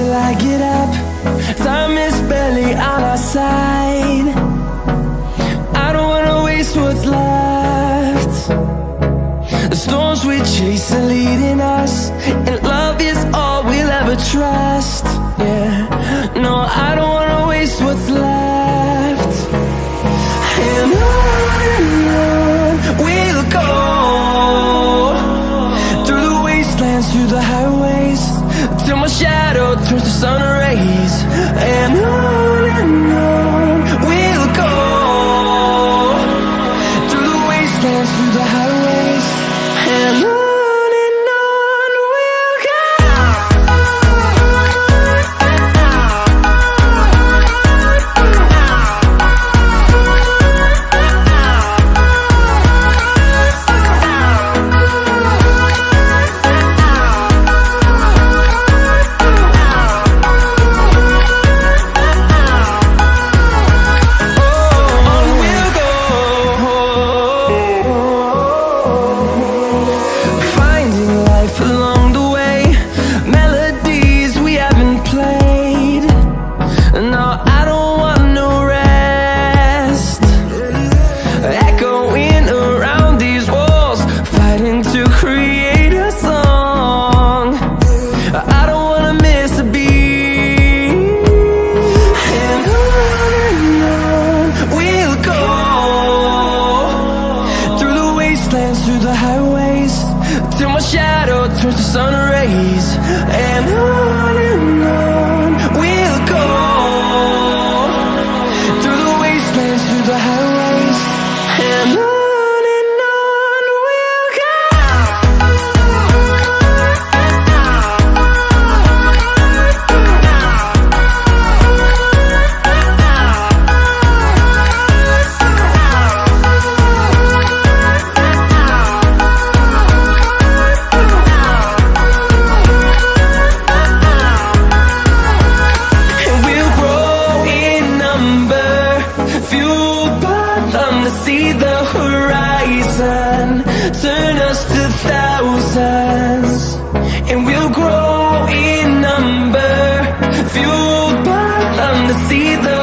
till I get up. Time is barely on our side. I don't wanna waste what's left. The storms we chase are leading us, and love is all we'll ever trust. Yeah, no, I don't wanna waste what's left. And on we'll go, through the wastelands, through the highways, till my shadow turns to sun rays. And on we'll go, through the wastelands, through the highways, and on we'll go. Through the highways, till my shadow turns to sun rays. And on we'll go, through the wastelands, through the highways, and on we'll go. See the horizon, turn us to thousands, and we'll grow in number, fueled by them to see the